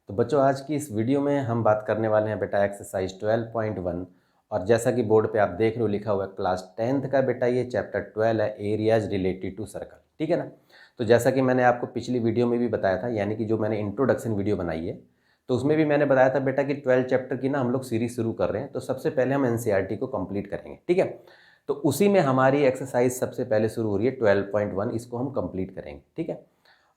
तो बच्चों आज की इस वीडियो में हम बात करने वाले हैं बेटा एक्सरसाइज 12.1। और जैसा कि बोर्ड पे आप देख रहे हो लिखा हुआ है क्लास 10th का बेटा ये चैप्टर 12 है, एरियाज रिलेटेड टू सर्कल। ठीक है ना। तो जैसा कि मैंने आपको पिछली वीडियो में भी बताया था, यानी कि जो मैंने इंट्रोडक्शन वीडियो बनाई है, तो उसमें भी मैंने बताया था बेटा कि 12 चैप्टर की ना हम लोग सीरीज शुरू कर रहे हैं। तो सबसे पहले हम एनसीईआरटी को कंप्लीट करेंगे। ठीक है। तो उसी में हमारी एक्सरसाइज सबसे पहले शुरू हो रही है 12.1, इसको हम कंप्लीट करेंगे। ठीक है।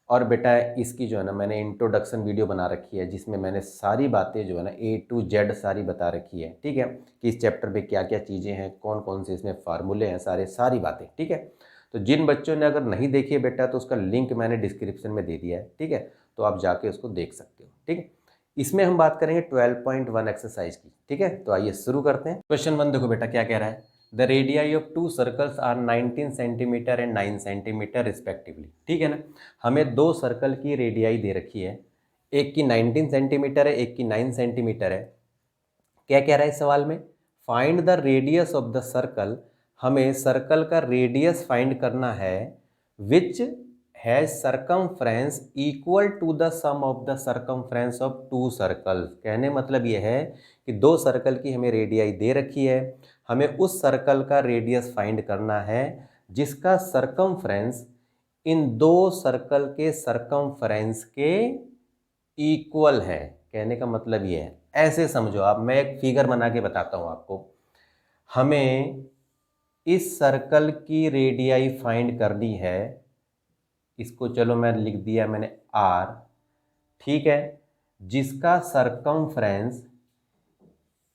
और बेटा इसकी जो है ना मैंने इंट्रोडक्शन वीडियो बना रखी है, जिसमें मैंने सारी बातें जो है ना A to Z सारी बता रखी है। ठीक है। कि इस चैप्टर पे क्या क्या चीज़ें हैं, कौन कौन से इसमें फार्मूले हैं, सारी बातें। ठीक है। तो जिन बच्चों ने अगर नहीं देखी है बेटा तो उसका लिंक मैंने डिस्क्रिप्शन में दे दिया है। ठीक है। तो आप जाके उसको देख सकते हो। ठीक है। इसमें हम बात करेंगे 12.1 एक्सरसाइज की। ठीक है। तो आइए शुरू करते हैं। क्वेश्चन 1 देखो बेटा क्या कह रहा है। The radii of two circles are 19 centimetre and 9 centimetre respectively. ठीक है ना। हमें दो सर्कल की रेडियाई दे रखी है, एक की 19 सेंटीमीटर है, एक की 9 सेंटीमीटर है। क्या कह रहा है इस सवाल में, find the radius of the circle. हमें सर्कल का रेडियस फाइंड करना है which has circumference equal to the sum of the circumference of two circle. कहने मतलब यह है कि दो सर्कल की हमें रेडियाई दे रखी है, हमें उस सर्कल का रेडियस फाइंड करना है जिसका सरकमफ्रेंस इन दो सर्कल के सरकमफ्रेंस के इक्वल है। कहने का मतलब ये है, ऐसे समझो आप, मैं एक फिगर बना के बताता हूं आपको। हमें इस सर्कल की रेडियाई फाइंड करनी है, इसको चलो मैं लिख दिया मैंने आर। ठीक है। जिसका सरकमफ्रेंस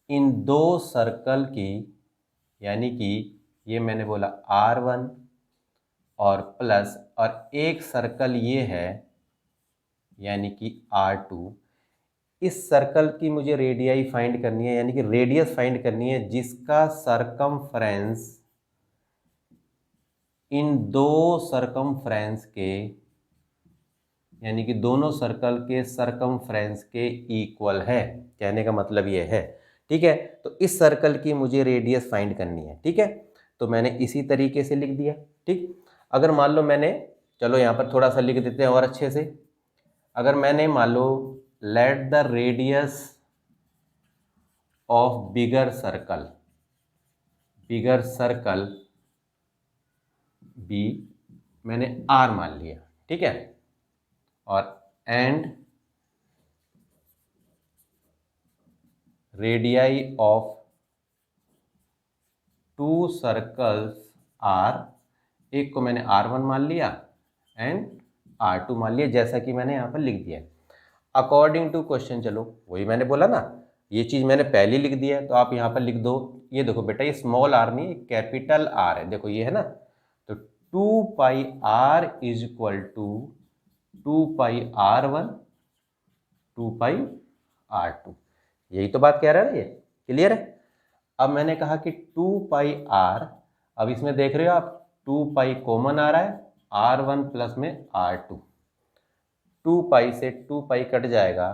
इन दो सर्कल की, यानी कि ये मैंने बोला R1 और प्लस, और एक सर्कल ये है यानी कि R2। इस सर्कल की मुझे रेडियाई फाइंड करनी है, यानी कि रेडियस फाइंड करनी है जिसका सरकमफ्रेंस इन दो सरकमफ्रेंस के, यानी कि दोनों सर्कल के सरकमफ्रेंस के इक्वल है। कहने का मतलब ये है। ठीक है। तो इस सर्कल की मुझे रेडियस फाइंड करनी है। ठीक है। तो मैंने इसी तरीके से लिख दिया। ठीक। अगर मान लो मैंने, चलो यहाँ पर थोड़ा सा लिख देते हैं और अच्छे से। अगर मैंने मान लो let the radius of bigger circle be, मैंने आर मान लिया। ठीक है। और and radii of two circles R, एक को मैंने R1 मान लिया एंड R2 मान लिया, जैसा कि मैंने यहाँ पर लिख दिया अकॉर्डिंग टू क्वेश्चन। चलो वही मैंने बोला ना, ये चीज़ मैंने पहले लिख दिया है तो आप यहाँ पर लिख दो। ये देखो बेटा, ये स्मॉल आर नहीं, कैपिटल आर है। देखो ये है ना। तो 2πr is equal to 2πr1 2πr2। यही तो बात कह रहा है ना, ये क्लियर है। अब मैंने कहा कि 2πr, अब इसमें देख रहे हो आप 2π कॉमन आ रहा है, R1 प्लस में R2, 2π से 2π कट जाएगा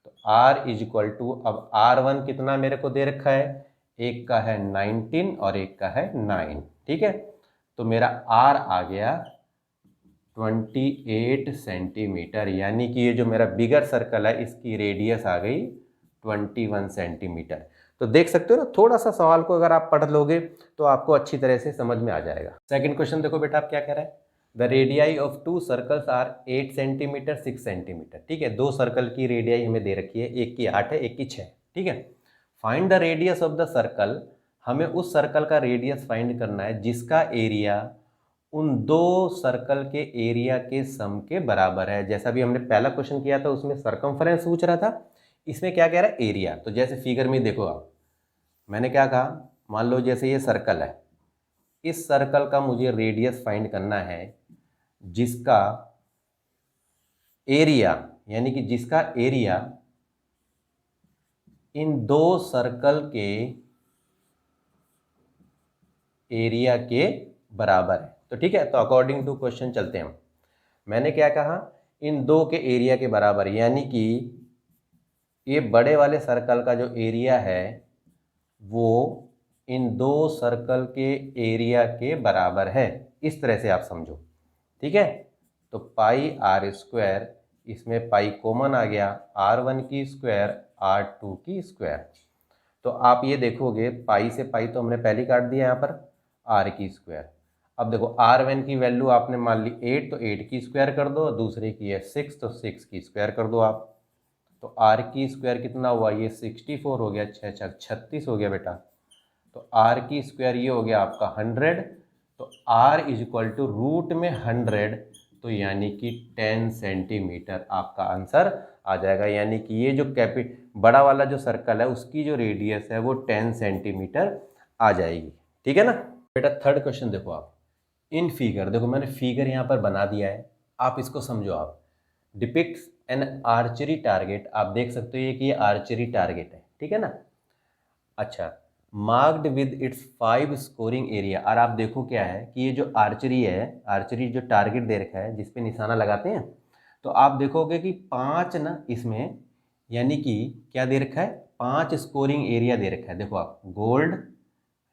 तो R इज इक्वल टू, अब R1 कितना मेरे को दे रखा है, एक का है 19 और एक का है 9। ठीक है। तो मेरा R आ गया 28 सेंटीमीटर, यानी कि ये जो मेरा बिगर सर्कल है इसकी रेडियस आ गई 21 सेंटीमीटर। तो देख सकते हो ना, थोड़ा सा सवाल को अगर आप पढ़ लोगे तो आपको अच्छी तरह से समझ में आ जाएगा। सेकंड क्वेश्चन देखो बेटा, आप क्या कह रहा है। The radii of two circles are 8 centimetre 6 centimetre. ठीक है। दो सर्कल की रेडियाई हमें दे रखी है, एक की 8 है एक की 6। ठीक है। Find the radius of the circle. हमें उस सर्कल का रेडियस फाइंड करना है जिसका एरिया उन दो सर्कल के एरिया के सम के बराबर है। जैसा भी हमने पहला क्वेश्चन किया था उसमें सरकमफ्रेंस पूछ रहा था, इसमें क्या कह रहा है, एरिया। तो जैसे फिगर में देखो आप, मैंने क्या कहा, मान लो जैसे ये सर्कल है, इस सर्कल का मुझे रेडियस फाइंड करना है जिसका एरिया, यानी कि जिसका एरिया इन दो सर्कल के एरिया के बराबर है। तो ठीक है। तो अकॉर्डिंग टू क्वेश्चन चलते हैं हम। मैंने क्या कहा, इन दो के एरिया के बराबर, यानी कि ये बड़े वाले सर्कल का जो एरिया है वो इन दो सर्कल के एरिया के बराबर है। इस तरह से आप समझो। ठीक है। तो पाई R² इसमें पाई कॉमन आ गया, R1 की स्क्वायर R2 की स्क्वायर। तो आप ये देखोगे पाई से पाई तो हमने पहले काट दिया यहाँ पर, R की स्क्वायर। अब देखो R1 की वैल्यू आपने मान ली 8, तो 8 की स्क्वायर कर दो, दूसरे की है 6, तो 6 की स्क्वायर कर दो आप। तो R की स्क्वायर कितना हुआ, ये 64 हो गया, 6 6 36 हो गया बेटा। तो R की स्क्वायर ये हो गया आपका 100। तो R is equal to root में 100, तो यानी कि 10 सेंटीमीटर आपका आंसर आ जाएगा। यानी कि ये जो बड़ा वाला जो सर्कल है उसकी जो रेडियस है वो 10 सेंटीमीटर आ जाएगी। ठीक है ना बेटा। थर्ड क्वेश्चन देखो आप, इन फिगर, देखो मैंने फिगर यहाँ पर बना दिया है, आप इसको समझो। आप डिपिक्ट्स एन आर्चरी टारगेट, आप देख सकते हो ये कि ये आर्चरी टारगेट है, ठीक है ना। अच्छा, marked with its 5 scoring area. और आप देखो क्या है कि ये जो आर्चरी है, आर्चरी जो टारगेट दे रखा है जिस पे निशाना लगाते हैं, तो आप देखोगे कि 5 ना इसमें, यानी कि क्या दे रखा है, 5 स्कोरिंग एरिया दे रखा है। देखो आप, gold,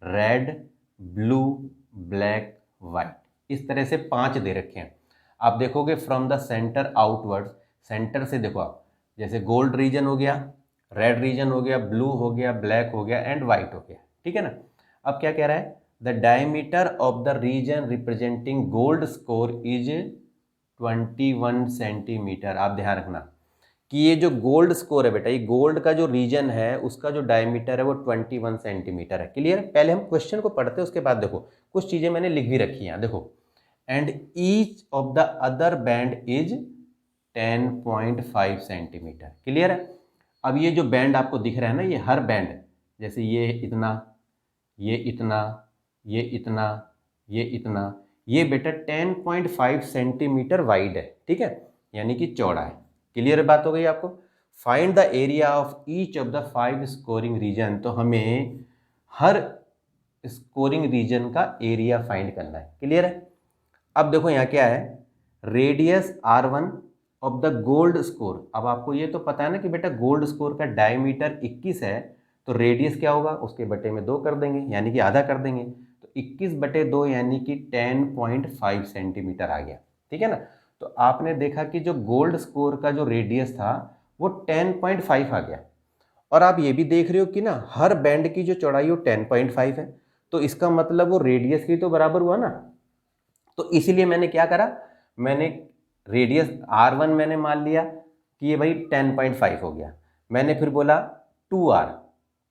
red, blue, black, white, इस तरह से 5 दे रखे हैं। आप देखोगे from the centre outward, centre से देखो आप, जैसे गोल्ड रीजन हो गया, रेड रीजन हो गया, ब्लू हो गया, ब्लैक हो गया एंड वाइट हो गया, ठीक है ना। अब क्या कह रहा है, the diameter of the region representing gold score is 21 centimetre. आप ध्यान रखना कि ये जो गोल्ड स्कोर है बेटा, ये गोल्ड का जो रीजन है उसका जो डायमीटर है वो 21 सेंटीमीटर है। क्लियर है। पहले हम क्वेश्चन को पढ़ते हैं, उसके बाद देखो कुछ चीजें मैंने लिख भी रखी हैं। देखो, and each of the other band is 10.5 centimetre. Clear है। अब ये जो बैंड आपको दिख रहा है ना, ये हर बैंड, जैसे ये इतना, ये इतना, ये इतना, ये इतना, ये बेटा 10.5 सेंटीमीटर वाइड है, ठीक है, यानी कि चौड़ा है। क्लियर बात हो गई आपको। Find the area of each of the 5 scoring region, तो हमें हर स्कोरिंग रीजन का एरिया फाइंड करना है। क्लियर है। अब देखो यहाँ क्या है, radius R1 of the gold score. अब आपको ये तो पता है ना कि बेटा गोल्ड स्कोर का डायमीटर 21 है, तो रेडियस क्या होगा, उसके बटे में 2 कर देंगे, यानी कि आधा कर देंगे। तो 21/2 यानी कि 10.5 सेंटीमीटर आ गया, ठीक है ना। तो आपने देखा कि जो गोल्ड स्कोर का जो रेडियस था वो 10.5 आ गया। और आप ये भी देख रहे हो कि ना हर बैंड की जो चौड़ाई वो 10.5 है, तो इसका मतलब वो रेडियस की तो बराबर हुआ ना। तो इसीलिए मैंने क्या करा, मैंने रेडियस R1 मैंने मान लिया कि ये भाई 10.5 हो गया। मैंने फिर बोला 2R,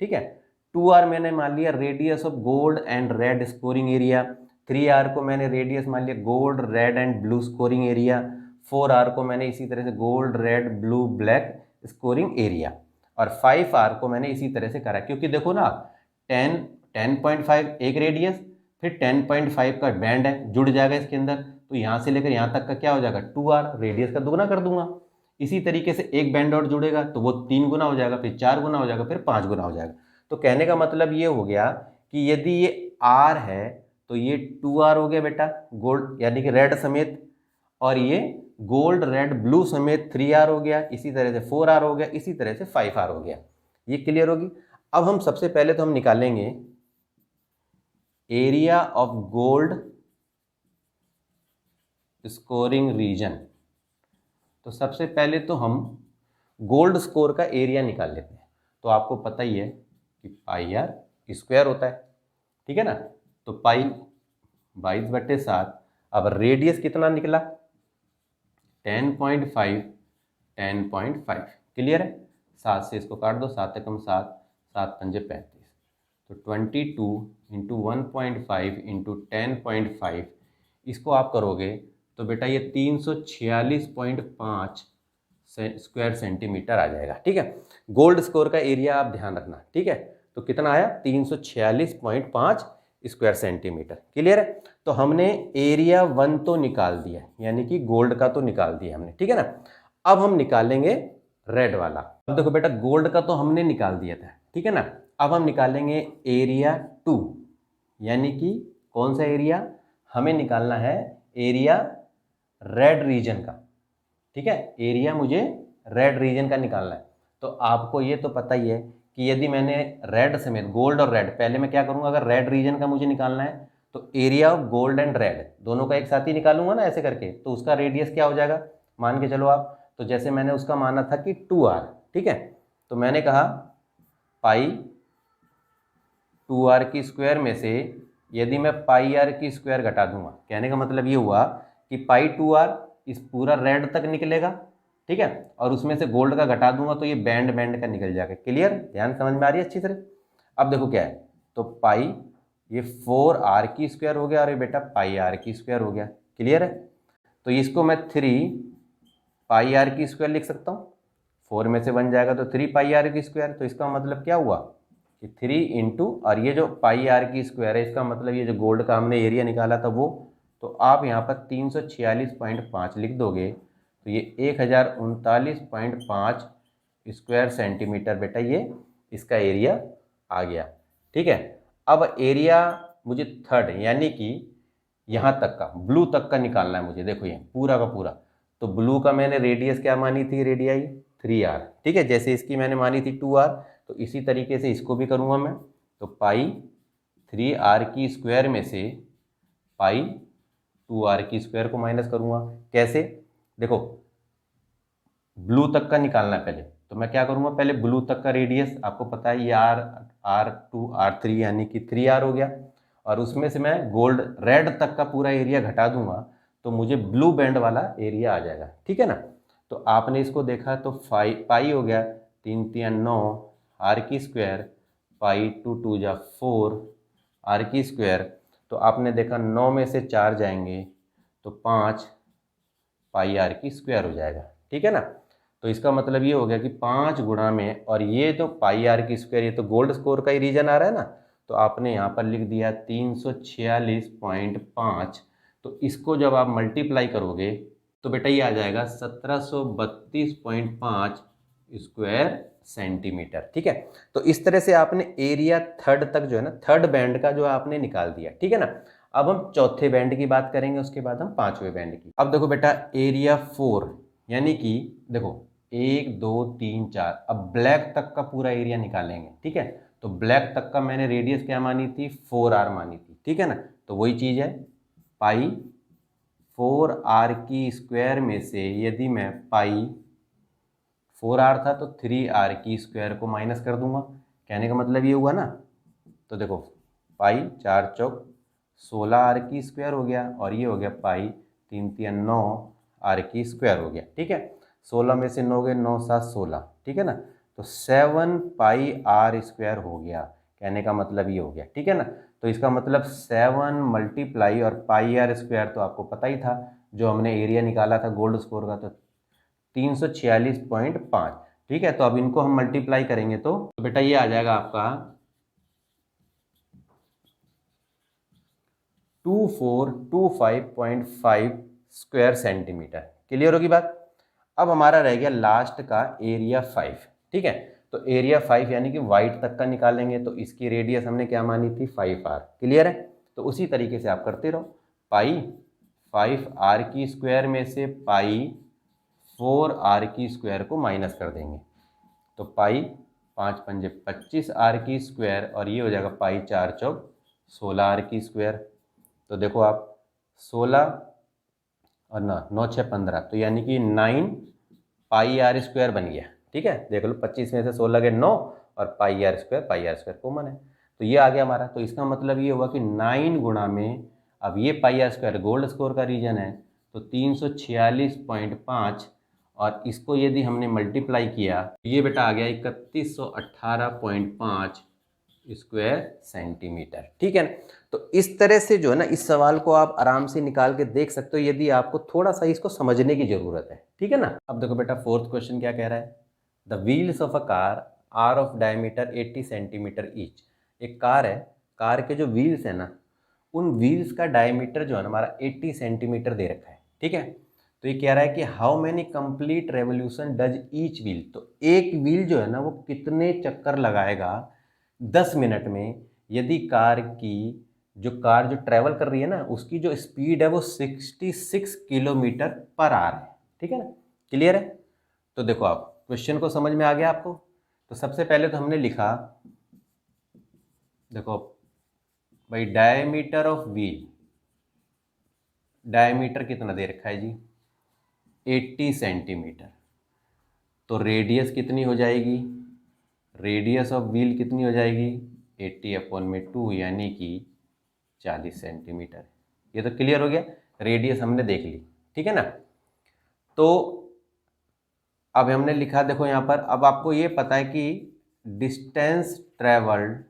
ठीक है, 2R मैंने मान लिया radius of gold and red scoring area. 3R को मैंने रेडियस मान लिया gold, red and blue scoring area. 4R को मैंने इसी तरह से gold, red, blue, black scoring area. और 5R को मैंने इसी तरह से करा, क्योंकि देखो ना 10.5 एक रेडियस, फिर 10.5 का बैंड है, जुड़ जाएगा इसके अंदर, तो यहाँ से लेकर यहाँ तक का क्या हो जाएगा 2R, रेडियस का दुगना कर दूंगा। इसी तरीके से एक बैंड और जुड़ेगा तो वो 3 गुना हो जाएगा, फिर 4 गुना हो जाएगा, फिर 5 गुना हो जाएगा। तो कहने का मतलब ये हो गया कि यदि ये R है तो ये 2R हो गया बेटा गोल्ड, यानी कि रेड समेत, और ये गोल्ड, रेड, ब्लू समेत 3R हो गया, इसी तरह से 4R हो गया, इसी तरह से 5R हो गया। ये क्लियर होगी। अब हम सबसे पहले तो हम निकालेंगे area of gold scoring region. तो सबसे पहले तो हम गोल्ड स्कोर का एरिया निकाल लेते हैं। तो आपको पता ही है कि पाई आर स्क्वायर होता है, ठीक है ना। तो पाई 22/7। अब रेडियस कितना निकला 10.5, 10.5। क्लियर है। 7 से इसको काट दो, 7 एकम 7, 7 पंजे 35। तो 22 इंटू 1.5 इंटू 10.5, इसको आप करोगे तो बेटा ये 346.5 स्क्वायर सेंटीमीटर आ जाएगा, ठीक है। गोल्ड स्कोर का एरिया आप ध्यान रखना, ठीक है। तो कितना आया 346.5 स्क्वायर सेंटीमीटर। क्लियर है। तो हमने एरिया 1 तो निकाल दिया, यानी कि गोल्ड का तो निकाल दिया हमने, ठीक है ना। अब हम निकालेंगे रेड वाला। अब देखो बेटा गोल्ड का तो हमने निकाल दिया था, ठीक है ना। अब हम निकालेंगे एरिया 2, यानी कि कौन सा एरिया हमें निकालना है, एरिया रेड रीजन का, ठीक है। एरिया मुझे रेड रीजन का निकालना है। तो आपको ये तो पता ही है कि यदि मैंने रेड समेत गोल्ड और रेड, पहले मैं क्या करूंगा, अगर रेड रीजन का मुझे निकालना है तो area of gold and red दोनों का एक साथ ही निकालूंगा ना ऐसे करके, तो उसका रेडियस क्या हो जाएगा, मान के चलो आप तो जैसे मैंने उसका माना था कि 2r, ठीक है, तो मैंने कहा पाई 2r की स्क्वायर में से यदि मैं पाई आर की स्क्वायर घटा दूंगा, कहने का मतलब ये हुआ कि पाई 2r इस पूरा रेड तक निकलेगा, ठीक है, और उसमें से गोल्ड का घटा दूंगा तो ये बैंड बैंड का निकल जाएगा। क्लियर, ध्यान समझ में आ रही है अच्छी तरह। अब देखो क्या है, तो पाई ये 4r की स्क्वायर हो गया और ये बेटा पाई आर की स्क्वायर हो गया। क्लियर है, तो इसको मैं 3 पाई आर की स्क्वायर लिख सकता हूँ, 4 में से 1 जाएगा तो 3 पाई आर की स्क्वायर। तो इसका मतलब क्या हुआ कि 3 इंटू, और ये जो पाई आर की स्क्वायर है इसका मतलब ये जो गोल्ड का हमने एरिया निकाला था वो, तो आप यहाँ पर 346.5 लिख दोगे तो ये 1039.5 स्क्वायर सेंटीमीटर बेटा ये इसका एरिया आ गया। ठीक है, अब एरिया मुझे थर्ड यानी कि यहाँ तक का, ब्लू तक का निकालना है मुझे। देखो ये पूरा का पूरा, तो ब्लू का मैंने रेडियस क्या मानी थी, रेडियाई 3r, ठीक है, जैसे इसकी मैंने मानी थी 2r, तो इसी तरीके से इसको भी करूँगा मैं। तो पाई 3r की स्क्वायर में से पाई 2r की स्क्वायर को माइनस करूँगा। कैसे, देखो ब्लू तक का निकालना है पहले, तो मैं क्या करूँगा, पहले ब्लू तक का रेडियस आपको पता है ये r2 r3 यानी कि 3r हो गया, और उसमें से मैं गोल्ड रेड तक का पूरा एरिया घटा दूंगा तो मुझे ब्लू बैंड वाला एरिया आ जाएगा। ठीक है ना, तो आपने इसको देखा तो पाई हो गया 3 3 9 r की स्क्वायर, पाई 2 2 जा 4 r की स्क्वायर, तो आपने देखा 9 में से 4 जाएंगे तो 5 पाई आर की स्क्वायर हो जाएगा। ठीक है ना, तो इसका मतलब ये हो गया कि 5 गुणा में, और ये तो पाई आर की स्क्वायर, ये तो गोल्ड स्कोर का ही रीजन आ रहा है ना, तो आपने यहाँ पर लिख दिया 346.5। तो इसको जब आप मल्टीप्लाई करोगे तो बेटा ये आ जाएगा 1732.5 स्क्वायर सेंटीमीटर। ठीक है, तो इस तरह से आपने एरिया थर्ड तक जो है ना, थर्ड बैंड का जो आपने निकाल दिया। ठीक है ना, अब हम चौथे बैंड की बात करेंगे, उसके बाद हम पांचवें बैंड की। अब देखो बेटा एरिया 4 यानी कि देखो 1 2 3 4, अब ब्लैक तक का पूरा एरिया निकालेंगे। ठीक है, तो ब्लैक तक का मैंने रेडियस क्या मानी थी, 4r मानी थी। ठीक है ना, तो वही चीज़ है, पाई 4r की स्क्वायर में से यदि मैं पाई 4r था तो 3r की स्क्वायर को माइनस कर दूंगा। कहने का मतलब ये हुआ ना, तो देखो पाई 4 चौक 16r की स्क्वायर हो गया, और ये हो गया पाई 3 3 9 r की स्क्वायर हो गया। ठीक है, 16 में से 9 गए, 9 7 16। ठीक है ना, तो 7 पाई r स्क्वायर हो गया। कहने का मतलब ये हो गया। ठीक है ना, तो इसका मतलब 7 मल्टीप्लाई और पाई आर स्क्वायर तो आपको पता ही था, जो हमने एरिया निकाला था गोल्ड स्कोर का, तो 346.5। ठीक है, तो अब इनको हम मल्टीप्लाई करेंगे तो बेटा ये आ जाएगा आपका 2425.5 स्क्वायर सेंटीमीटर। क्लियर होगी बात। अब हमारा रह गया लास्ट का एरिया 5। ठीक है, तो एरिया 5 यानी कि वाइट तक का निकालेंगे, तो इसकी रेडियस हमने क्या मानी थी, 5r। क्लियर है, तो उसी तरीके से आप करते रहो, पाई 5r की स्क्वायर में से पाई 4r की स्क्वायर को माइनस कर देंगे, तो पाई 5 पंजे 25r की स्क्वायर, और ये हो जाएगा पाई 4 चौक 16r की स्क्वायर। तो देखो आप 16 और 9 6 15, तो यानी कि 9 पाई आर स्क्वायर बन गया। ठीक है, देख लो 25 में से 16 गए 9, और पाई आर स्क्वायर कॉमन है, तो ये आ गया हमारा। तो इसका मतलब ये हुआ कि 9 गुणा में, अब ये पाई आर स्क्वायर गोल्ड स्कोर का रीजन है, तो 346.5, और इसको यदि हमने मल्टीप्लाई किया तो ये बेटा आ गया 3118.5 स्क्वायर सेंटीमीटर। ठीक है ना, तो इस तरह से जो है ना, इस सवाल को आप आराम से निकाल के देख सकते हो यदि आपको थोड़ा सा इसको समझने की जरूरत है। ठीक है ना, अब देखो बेटा फोर्थ क्वेश्चन क्या कह रहा है, the wheels of a car are of diameter 80 centimetre each. एक कार है, कार के जो व्हील्स है ना, उन व्हील्स का डायमीटर जो है ना हमारा 80 सेंटीमीटर दे रखा है। ठीक है, तो ये कह रहा है कि how many complete revolution does each wheel, तो एक व्हील जो है ना वो कितने चक्कर लगाएगा 10 मिनट में, यदि कार जो ट्रैवल कर रही है ना उसकी जो स्पीड है वो 66 किलोमीटर पर आवर है। ठीक है ना, क्लियर है। तो देखो आप क्वेश्चन को समझ में आ गया आपको। तो सबसे पहले तो हमने लिखा, देखो भाई डायमीटर ऑफ व्हील, डायमीटर कितना दे रखा है जी, 80 सेंटीमीटर। तो रेडियस कितनी हो जाएगी, रेडियस ऑफ व्हील कितनी हो जाएगी 80/2 यानी कि 40 सेंटीमीटर। ये तो क्लियर हो गया, रेडियस हमने देख ली, ठीक है ना। तो अब हमने लिखा, देखो यहाँ पर, अब आपको ये पता है कि distance travelled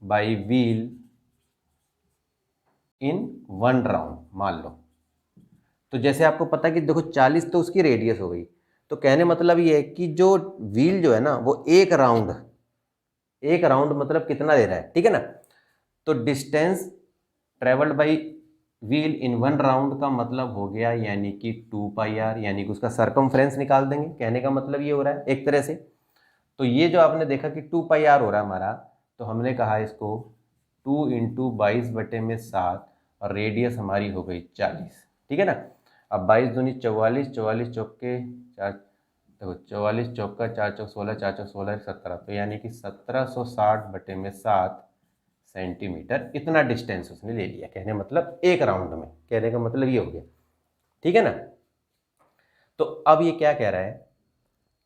by wheel in 1 round, मान लो। तो जैसे आपको पता है कि देखो 40 तो उसकी रेडियस हो गई, तो कहने मतलब ये है कि जो व्हील जो है ना वो एक राउंड मतलब कितना दे रहा है, ठीक है ना। तो distance travelled by wheel in 1 round का मतलब हो गया यानी कि 2πr, यानी कि उसका सर्कमफ्रेंस निकाल देंगे। कहने का मतलब ये हो रहा है एक तरह से। तो ये जो आपने देखा कि 2πr हो रहा है हमारा, तो हमने कहा इसको 2 × 22/7 और रेडियस हमारी हो गई 40, ठीक है ना। अब 22 दूनी 44, 44 चौके 4, देखो 44 चौका 4 चौक 16, 4 चौक 16, 17, तो यानी कि 1760/7 सेंटीमीटर, इतना डिस्टेंस उसने ले लिया। कहने मतलब एक राउंड में, कहने का मतलब ये हो गया, ठीक है ना। तो अब ये क्या कह रहा है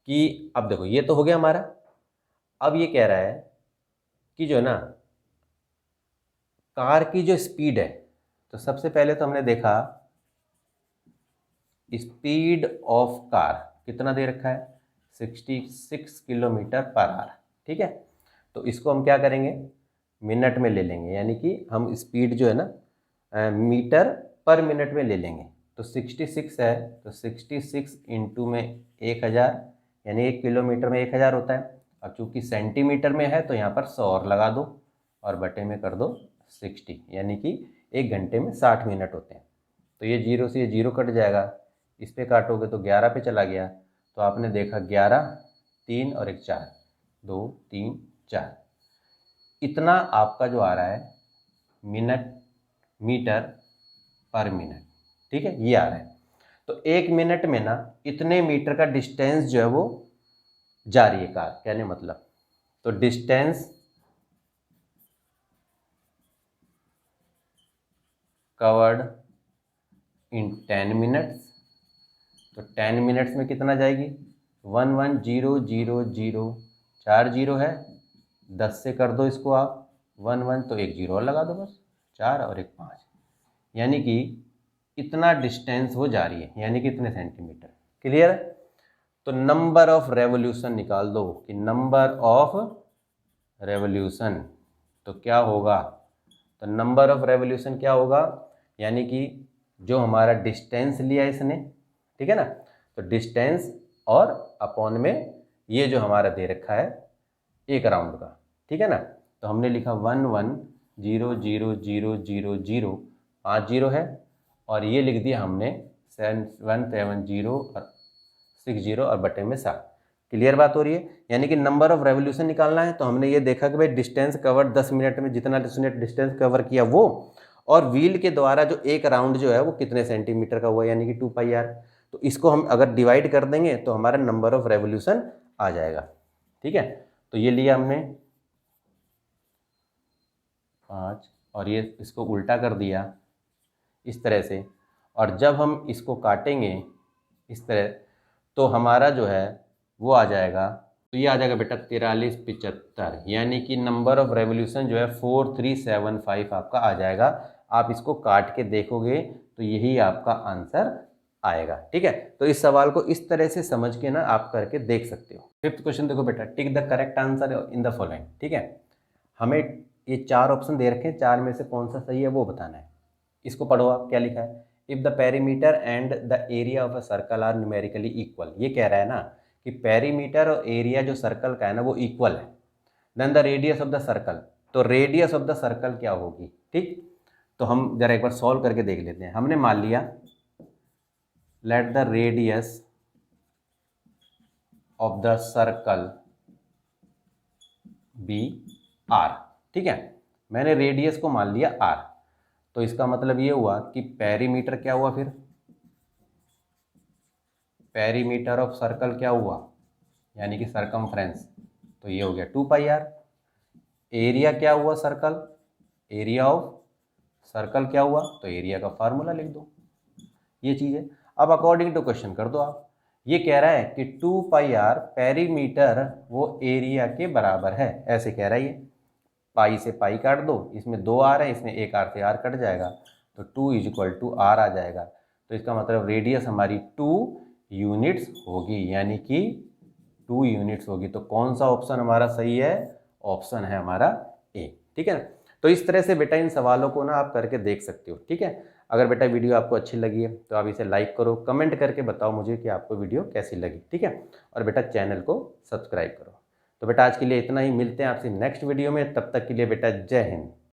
कि अब देखो ये तो हो गया हमारा। अब ये कह रहा है कि जो है ना कार की जो स्पीड है, तो सबसे पहले तो हमने देखा स्पीड ऑफ कार कितना दे रखा है 66 किलोमीटर/आवर, ठीक है। तो इसको हम क्या करेंगे मिनट में ले लेंगे, यानी कि हम स्पीड जो है ना मीटर पर मिनट में ले लेंगे। तो 66 है, तो 66 इंटू में 1000, यानी 1 किलोमीटर में 1000 होता है। अब चूंकि सेंटीमीटर में है तो यहाँ पर 100 और लगा दो और बटे में कर दो 60, यानी कि 1 घंटे में 60 मिनट होते हैं। तो ये 0 से ये 0 कट जाएगा, इस पे काटोगे तो 11 पे चला गया। तो आपने देखा 11, 3 और 1 4, 2 3 4, इतना आपका जो आ रहा है मिनट मीटर पर मिनट, ठीक है, ये आ रहा है। तो 1 मिनट में ना इतने मीटर का डिस्टेंस जो है वो जा रही है कार, कहने मतलब। तो डिस्टेंस कवर्ड इन 10 मिनट्स, तो 10 मिनट्स में कितना जाएगी 110000, 4 जीरो है, 10 से कर दो इसको आप 11, तो 1 जीरो और लगा दो बस, 4 और 1 5, यानी कि इतना डिस्टेंस वो जा रही है, यानी कि इतने सेंटीमीटर। क्लियर है। तो नंबर ऑफ रेवोल्यूशन निकाल दो कि नंबर ऑफ रेवोल्यूशन तो क्या होगा, तो नंबर ऑफ रेवोल्यूशन क्या होगा, यानी कि जो हमारा डिस्टेंस लिया इसने, ठीक है ना, तो डिस्टेंस और अपॉन में ये जो हमारा दे रखा है एक राउंड का, ठीक है ना। तो हमने लिखा 110000, 5 जीरो है, और ये लिख दिया हमने 170 और 60 और बटे में 7। क्लियर बात हो रही है। यानी कि नंबर ऑफ रेवोल्यूशन निकालना है, तो हमने ये देखा कि भाई डिस्टेंस कवर 10 मिनट में जितना डिस्टेंस कवर किया वो, और व्हील के द्वारा जो एक राउंड जो है वो कितने सेंटीमीटर का हुआ, यानी कि 2πr। तो इसको हम अगर डिवाइड कर देंगे तो हमारा नंबर ऑफ रेवोल्यूशन आ जाएगा, ठीक है। तो ये लिया हमने 5 और ये इसको उल्टा कर दिया इस तरह से, और जब हम इसको काटेंगे इस तरह तो हमारा जो है वो आ जाएगा, तो ये आ जाएगा बेटा 4375, यानी कि नंबर ऑफ रेवोल्यूशन जो है 4375 आपका आ जाएगा। आप इसको काट के देखोगे तो यही आपका आंसर आएगा, ठीक है। तो इस सवाल को इस तरह से समझ के ना आप करके देख सकते हो। 5th क्वेश्चन देखो बेटा, tick the correct answer in the following, ठीक है। हमें ये 4 ऑप्शन दे रखे हैं, 4 में से कौन सा सही है वो बताना है। इसको पढ़ो आप, क्या लिखा है, if the perimeter and the area of a circle are numerically equal. ये कह रहा है ना कि पेरीमीटर और एरिया जो सर्कल का है ना वो इक्वल है। Then the radius of the circle, तो रेडियस ऑफ द सर्कल क्या होगी, ठीक। तो हम जरा एक बार सॉल्व करके देख लेते हैं। हमने मान लिया let the radius of the circle be R, ठीक है। मैंने रेडियस को मान लिया आर, तो इसका मतलब ये हुआ कि पेरीमीटर क्या हुआ, फिर पेरीमीटर ऑफ सर्कल क्या हुआ, यानी कि सरकमफ्रेंस, तो ये हो गया 2πr। एरिया क्या हुआ सर्कल, एरिया ऑफ सर्कल क्या हुआ, तो एरिया का फार्मूला लिख दो, ये चीज़ है। अब अकॉर्डिंग टू क्वेश्चन कर दो आप। ये कह रहा है कि 2πr पेरीमीटर वो एरिया के बराबर है, ऐसे कह रहा है ये। पाई से पाई काट दो, इसमें 2 आर है, इसमें एक आर से आर कट जाएगा, तो 2 = आर आ जाएगा। तो इसका मतलब रेडियस हमारी 2 यूनिट्स होगी, यानी कि 2 यूनिट्स होगी। तो कौन सा ऑप्शन हमारा सही है? ऑप्शन है हमारा ए। ठीक है ना। तो इस तरह से बेटा इन सवालों को ना आप करके देख सकते हो। ठीक है। अगर बेटा वीडियो आपको अच्छी लगी है तो आप इसे लाइक करो, कमेंट करके बताओ मुझे कि आपको वीडियो कैसी लगी। ठीक है। और बेटा चैनल को सब्सक्राइब करो। तो बेटा आज के लिए इतना ही, मिलते हैं आपसे नेक्स्ट वीडियो में। तब तक के लिए बेटा जय हिंद।